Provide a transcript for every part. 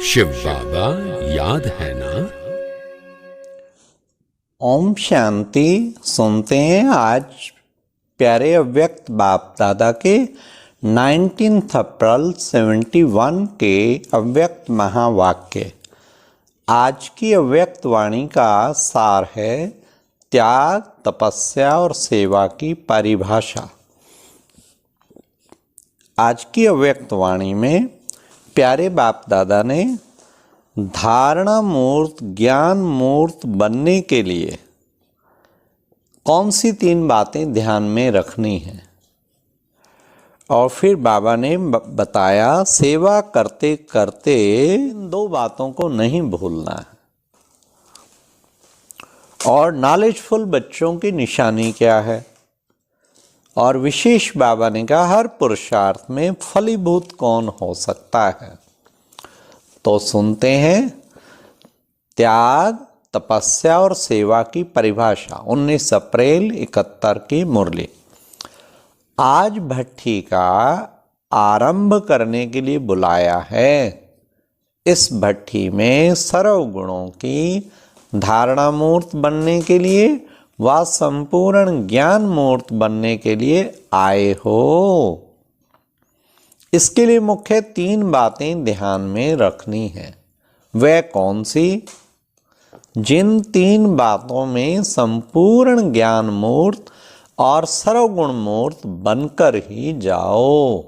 शिव बाबा याद है ना। ओम शांति। सुनते हैं आज प्यारे अव्यक्त बाप दादा के 19 अप्रैल 71 के अव्यक्त महावाक्य। आज की अव्यक्त वाणी का सार है त्याग, तपस्या और सेवा की परिभाषा। आज की अव्यक्त वाणी में प्यारे बाप दादा ने धारणा मूर्त, ज्ञान मूर्त बनने के लिए कौन सी 3 बातें ध्यान में रखनी हैं, और फिर बाबा ने बताया सेवा करते करते इन 2 बातों को नहीं भूलना है। और नॉलेजफुल बच्चों की निशानी क्या है, और विशेष बाबा ने कहा हर पुरुषार्थ में फलीभूत कौन हो सकता है। तो सुनते हैं त्याग, तपस्या और सेवा की परिभाषा। 19 अप्रैल 71 की मुरली। आज भट्ठी का आरंभ करने के लिए बुलाया है। इस भट्ठी में सर्व गुणों की धारणा मूर्त बनने के लिए व संपूर्ण ज्ञान मूर्त बनने के लिए आए हो। इसके लिए मुख्य 3 बातें ध्यान में रखनी है। वह कौन सी? जिन 3 बातों में संपूर्ण ज्ञान मूर्त और सर्वगुण मूर्त बनकर ही जाओ।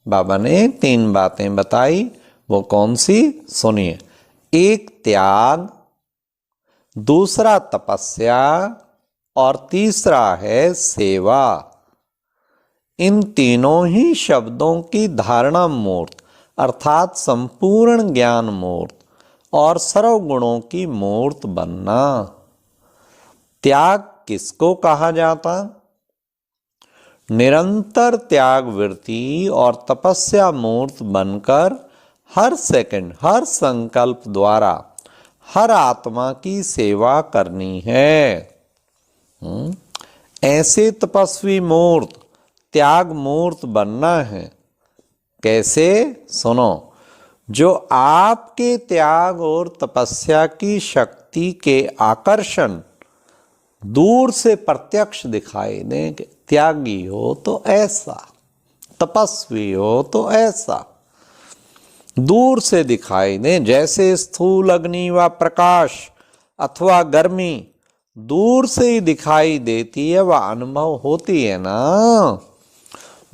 बाबा ने 3 बातें बताई, वो कौन सी सुनिए। 1 त्याग, दूसरा तपस्या और तीसरा है सेवा। इन तीनों ही शब्दों की धारणा मूर्त अर्थात संपूर्ण ज्ञान मूर्त और सर्व गुणों की मूर्त बनना। त्याग किसको कहा जाता? निरंतर त्याग वृत्ति और तपस्या मूर्त बनकर हर सेकंड, हर संकल्प द्वारा हर आत्मा की सेवा करनी है। ऐसे तपस्वी मूर्त, त्याग मूर्त बनना है। कैसे? सुनो। जो आपके त्याग और तपस्या की शक्ति के आकर्षण दूर से प्रत्यक्ष दिखाई दे। त्यागी हो तो ऐसा, तपस्वी हो तो ऐसा, दूर से दिखाई दे। जैसे स्थूल अग्नि व प्रकाश अथवा गर्मी दूर से ही दिखाई देती है व अनुभव होती है ना,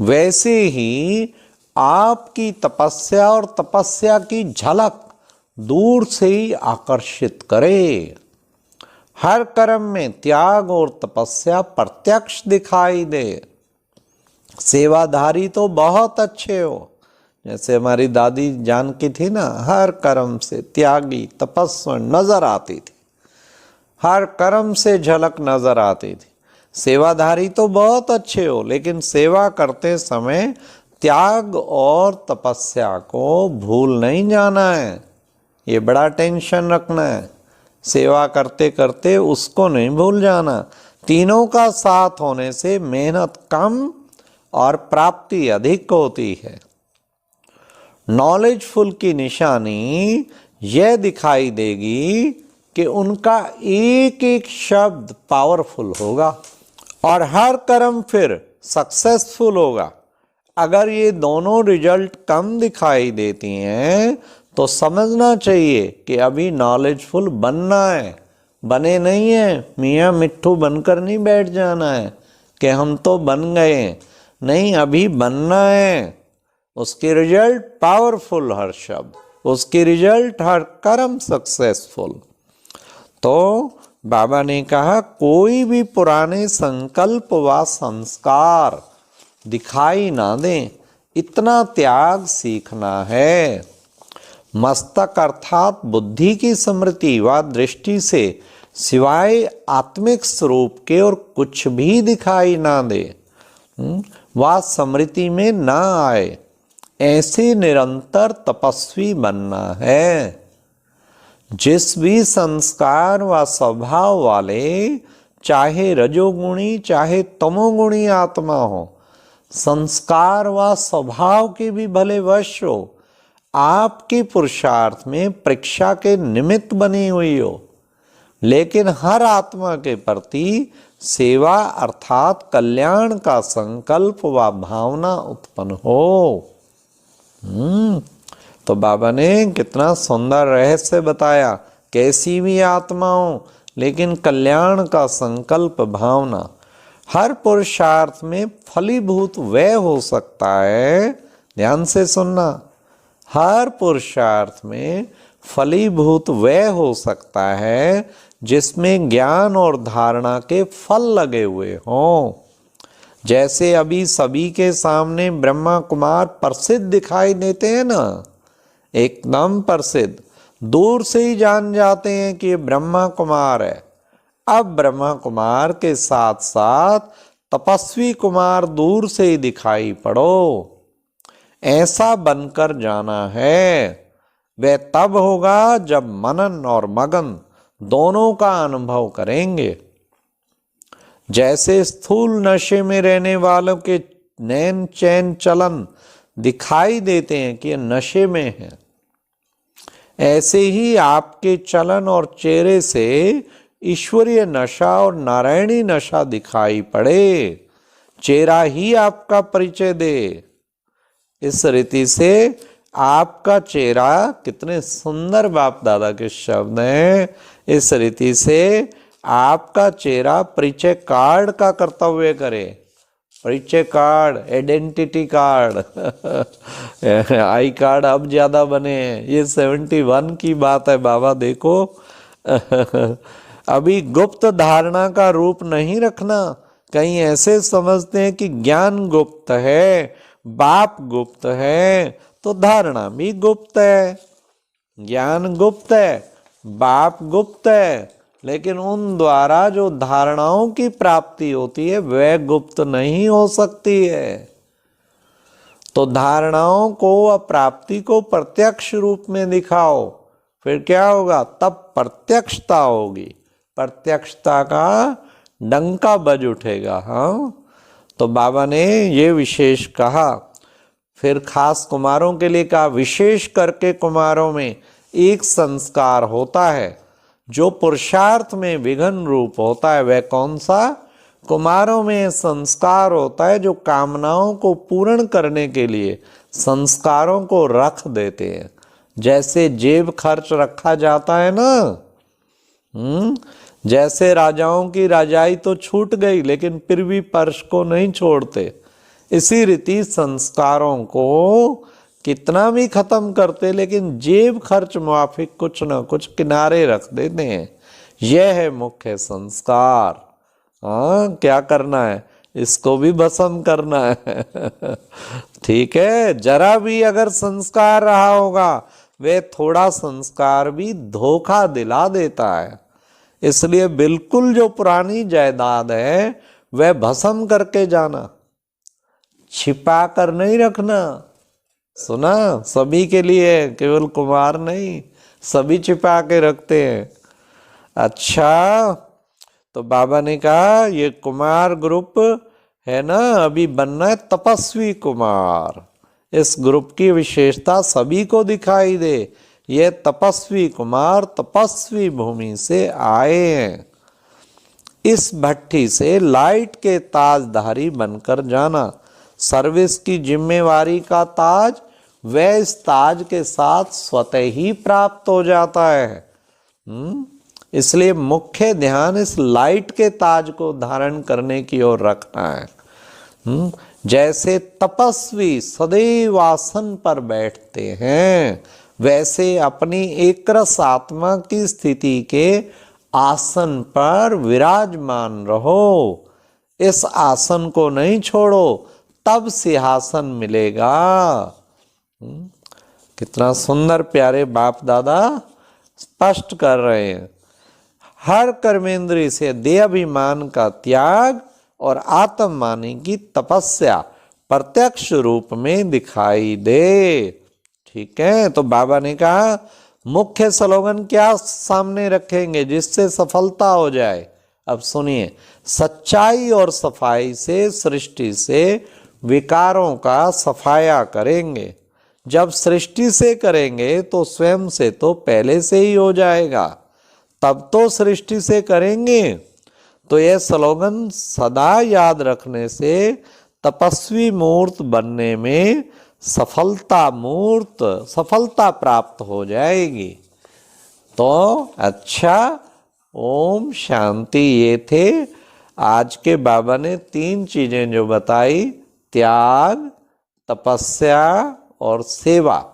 वैसे ही आपकी तपस्या और तपस्या की झलक दूर से ही आकर्षित करे। हर कर्म में त्याग और तपस्या प्रत्यक्ष दिखाई दे। सेवाधारी तो बहुत अच्छे हो, जैसे हमारी दादी जानकी थी ना, हर कर्म से त्यागी तपस्वी नजर आती थी, हर कर्म से झलक नजर आती थी। सेवाधारी तो बहुत अच्छे हो, लेकिन सेवा करते समय त्याग और तपस्या को भूल नहीं जाना है। ये बड़ा टेंशन रखना है। सेवा करते करते उसको नहीं भूल जाना। तीनों का साथ होने से मेहनत कम और प्राप्ति अधिक होती है। नॉलेजफुल की निशानी यह दिखाई देगी कि उनका एक एक शब्द पावरफुल होगा और हर कर्म फिर सक्सेसफुल होगा। अगर ये दोनों रिजल्ट कम दिखाई देती हैं तो समझना चाहिए कि अभी नॉलेजफुल बनना है। बने नहीं है, मियाँ मिट्ठू बनकर नहीं बैठ जाना है कि हम तो बन गए। नहीं, अभी बनना है। उसके रिजल्ट पावरफुल हर शब्द, उसके रिजल्ट हर कर्म सक्सेसफुल। तो बाबा ने कहा कोई भी पुराने संकल्प व संस्कार दिखाई ना दें, इतना त्याग सीखना है। मस्तक अर्थात बुद्धि की स्मृति व दृष्टि से सिवाय आत्मिक स्वरूप के और कुछ भी दिखाई ना दे, वह स्मृति में ना आए। ऐसे निरंतर तपस्वी बनना है। जिस भी संस्कार व स्वभाव वाले, चाहे रजोगुणी चाहे तमोगुणी आत्मा हो, संस्कार व स्वभाव के भी भले वश हो, आपकी पुरुषार्थ में परीक्षा के निमित्त बनी हुई हो, लेकिन हर आत्मा के प्रति सेवा अर्थात कल्याण का संकल्प व भावना उत्पन्न हो। तो बाबा ने कितना सुंदर रहस्य बताया। कैसी भी आत्मा हो, लेकिन कल्याण का संकल्प भावना। हर पुरुषार्थ में फलीभूत वह हो सकता है, ध्यान से सुनना, हर पुरुषार्थ में फलीभूत वह हो सकता है जिसमें ज्ञान और धारणा के फल लगे हुए हों। जैसे अभी सभी के सामने ब्रह्मा कुमार प्रसिद्ध दिखाई देते हैं ना, एकदम प्रसिद्ध, दूर से ही जान जाते हैं कि ये ब्रह्मा कुमार है। अब ब्रह्मा कुमार के साथ साथ तपस्वी कुमार दूर से ही दिखाई पड़ो, ऐसा बनकर जाना है। वह तब होगा जब मनन और मगन दोनों का अनुभव करेंगे। जैसे स्थूल नशे में रहने वालों के नैन चैन चलन दिखाई देते हैं कि ये नशे में है, ऐसे ही आपके चलन और चेहरे से ईश्वरीय नशा और नारायणी नशा दिखाई पड़े, चेहरा ही आपका परिचय दे। इस रीति से आपका चेहरा, कितने सुंदर बाप दादा के शब्द हैं, इस रीति से आपका चेहरा परिचय कार्ड का कर्तव्य करे। परिचय card, identity card I card अब ज्यादा बने हैं, ये 71 की बात है बाबा। देखो अभी गुप्त धारणा का रूप नहीं रखना। कहीं ऐसे समझते हैं कि ज्ञान गुप्त है, बाप गुप्त है, तो धारणा भी गुप्त है। ज्ञान गुप्त है, बाप गुप्त है, लेकिन उन द्वारा जो धारणाओं की प्राप्ति होती है वह गुप्त नहीं हो सकती है। तो धारणाओं को व प्राप्ति को प्रत्यक्ष रूप में दिखाओ, फिर क्या होगा, तब प्रत्यक्षता होगी। प्रत्यक्षता का डंका बज उठेगा। हाँ, तो बाबा ने ये विशेष कहा। फिर खास कुमारों के लिए कहा, विशेष करके कुमारों में एक संस्कार होता है जो पुरुषार्थ में विघन रूप होता है। वह कौन सा? कुमारों में संस्कार होता है जो कामनाओं को पूर्ण करने के लिए संस्कारों को रख देते हैं। जैसे जेब खर्च रखा जाता है ना, जैसे राजाओं की राजाई तो छूट गई लेकिन फिर भी पर्स को नहीं छोड़ते, इसी रीति संस्कारों को कितना भी खत्म करते लेकिन जेब खर्च मुआफिक कुछ न कुछ किनारे रख देते हैं। यह है मुख्य संस्कार। हाँ, क्या करना है, इसको भी भस्म करना है ठीक है। जरा भी अगर संस्कार रहा होगा, वह थोड़ा संस्कार भी धोखा दिला देता है। इसलिए बिल्कुल जो पुरानी जायदाद है वह भस्म करके जाना, छिपा कर नहीं रखना। सुना, सभी के लिए, केवल कुमार नहीं, सभी छिपा के रखते हैं। अच्छा, तो बाबा ने कहा ये कुमार ग्रुप है ना, अभी बनना है तपस्वी कुमार। इस ग्रुप की विशेषता सभी को दिखाई दे। ये तपस्वी कुमार तपस्वी भूमि से आए हैं। इस भट्टी से लाइट के ताजधारी बनकर जाना। सर्विस की जिम्मेवारी का ताज वह इस ताज के साथ स्वतः ही प्राप्त हो जाता है। इसलिए मुख्य ध्यान इस लाइट के ताज को धारण करने की ओर रखना है। जैसे तपस्वी सदैव आसन पर बैठते हैं, वैसे अपनी एकरस आत्मा की स्थिति के आसन पर विराजमान रहो। इस आसन को नहीं छोड़ो, तब सिंहासन मिलेगा। कितना सुंदर प्यारे बाप दादा स्पष्ट कर रहे हैं। हर कर्मेंद्रिय से देहाभिमान का त्याग और आत्ममानी की तपस्या प्रत्यक्ष रूप में दिखाई दे। ठीक है, तो बाबा ने कहा मुख्य स्लोगन क्या सामने रखेंगे जिससे सफलता हो जाए। अब सुनिए, सच्चाई और सफाई से सृष्टि से विकारों का सफाया करेंगे। जब सृष्टि से करेंगे तो स्वयं से तो पहले से ही हो जाएगा, तब तो सृष्टि से करेंगे। तो यह स्लोगन सदा याद रखने से तपस्वी मूर्त बनने में सफलता प्राप्त हो जाएगी। तो अच्छा, ओम शांति। ये थे आज के बाबा ने 3 चीजें जो बताई, त्याग, तपस्या और सेवा।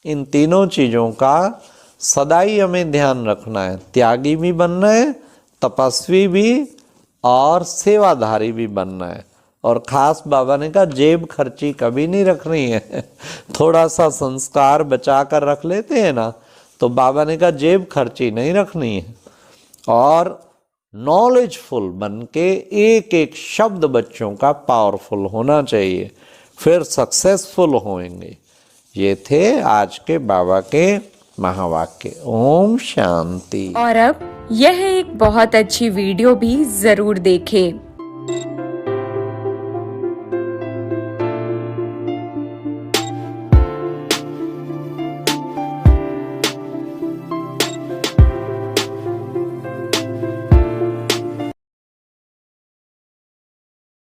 इन तीनों चीजों का सदा ही हमें ध्यान रखना है। त्यागी भी बनना है, तपस्वी भी और सेवाधारी भी बनना है। और खास बाबा ने कहा जेब खर्ची कभी नहीं रखनी है। थोड़ा सा संस्कार बचा कर रख लेते हैं ना, तो बाबा ने कहा जेब खर्ची नहीं रखनी है। और नॉलेजफुल बन के एक एक शब्द बच्चों का पावरफुल होना चाहिए, फिर सक्सेसफुल होंगे। ये थे आज के बाबा के महावाक्य। ओम शांति। और अब यह एक बहुत अच्छी वीडियो भी जरूर देखें।